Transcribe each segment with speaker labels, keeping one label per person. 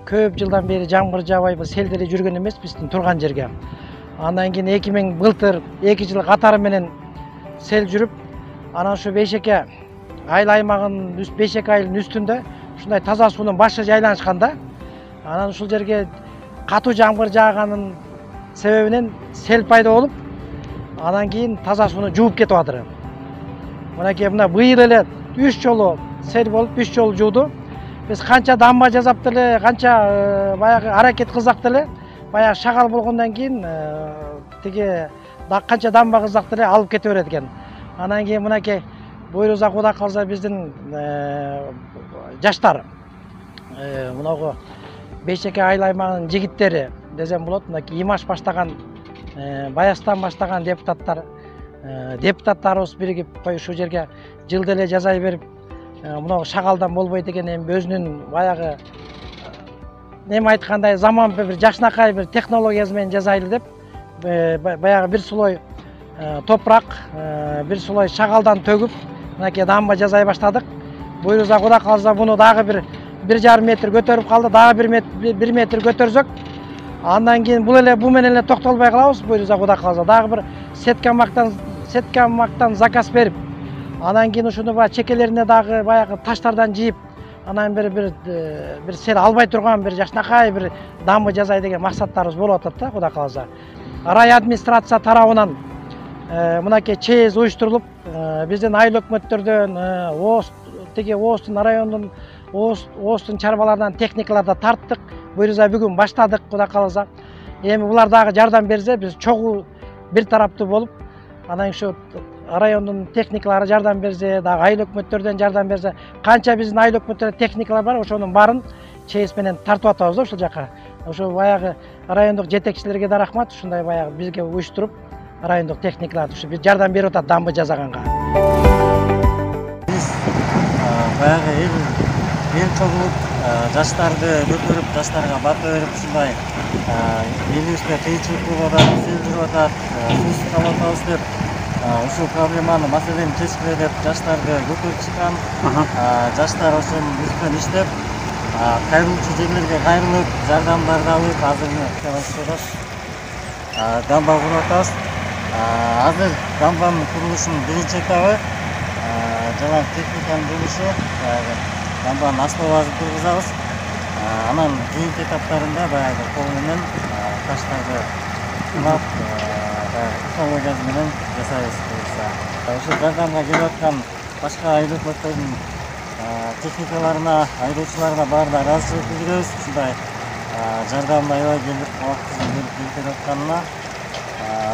Speaker 1: көп жылдан бeri жаңбыр жаабай селдери жүргөн эмес биздин турган жерге. Андан кийин 2000 былтыр 2 жыл катары менен сел жүрүп, анан ушу Бейшеке айыл аймагынын Бейшеке айылынын үстүндө ушундай таза суунун башы жайланышканда, анан ушул жерге катуу жаңбыр жааганын себебинен сел пайда болуп, анан кийин таза сууну жууп кетип атыр. Мынакей мына быйыл эле 3 жолу сел болуп, 3 жолу жууду. Биз канча дамба жасап деле, канча баягы аракет кылсак деле, баягы шагал болгондон кийин тиги канча дамба кылсак деле алып кете берет экен. Анан кийин мынакей буйруза Кудай калса биздин жаштар, мынагу Бейшеке айыл аймагынын жигиттери десем болот, мынакей имаш баштаган, Баястан баштаган депутаттарыбыз биригип кой ушул жерге жылда эле жасай берип, мынау шагалдан болбойт экен, эми өзүнүн баягы неме айткандай заманбы бир жакшынакай бир технологиясы менен жасайлы деп, баягы бир сулой топурак, бир сулой шагалдан төгүп, мынакей дамба жасай баштадык. Буйруза Кудай калса буну дагы бир 1,5 метр көтөрүп калды, дагы 1 метр көтөрсөк, андан кийин бул менен эле токтолбой калабыз. Буйруза Кудай калса дагы бир сетка мактан заказ берип, анан кийин ушуну баягы чекелерине дагы баягы таштардан жийип, анан бир сел албай турган бир жакшынакай бир дамба жасай деген максаттарыбыз болуп атат да, Кудай калса. Рай администрация тарабынан мынакей чейиз уюштурулуп, биздин айыл өкмөттөрдөн, ооздун райондун ооздун чарбаларынан техникаларды тарттык. Буйруза бүгүн баштадык, Кудай калса. Эми булар дагы жардам берсе, биз чогуу бир тараптуу болуп, анан ушу райондун техникалары жардам берсе, дагы айыл өкмөттөрдөн жардам берсе, канча биздин айыл өкмөттөрдө техникалар бар, ошонун баарын чейиз менен тартып атабыз да ушул жака. Ошо баягы райондук жетекчилерге да рахмат, ушундай баягы бизге уюштуруп, райондук техникаларды ушу бир жардам берип атат дамба жасаганга.
Speaker 2: Биз баягы эл чогулуп, жаштарды көтөрүп, жаштарга бата берип, ушундай элибизде кыйынчылык болуп атат, сел жүрүп атат, суусуз калып атабыз деп, ушул проблеманы, маселени чечкиле деп жаштарды көтөрүп чыккан. Жаштар ошонун үстүнөн иштеп, кайрылуучу жерлерге кайрылып, жардамдарды алып, азыр дамба куруп атабыз. Азыр дамбанын курулушунун биринчи этабы, жалаң техниканын жумушу, дамбанын основасын тургузабыз. Анан кийинки этаптарында баягы кол менен таштарды сынап, технологиясы менен жасайбыз. Ошол жардамга келип аткан башка айыл өкмөттөрдүн техникаларына, айдоочуларына баарына ыраазычылык билдиребиз. Ушундай жардамды аябай келип, убактысыз берип атканына,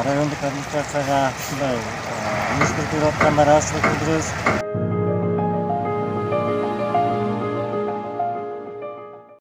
Speaker 2: райондук администрацияга ушундай уюштуруп берип атканына ыраазычылык билдиребиз.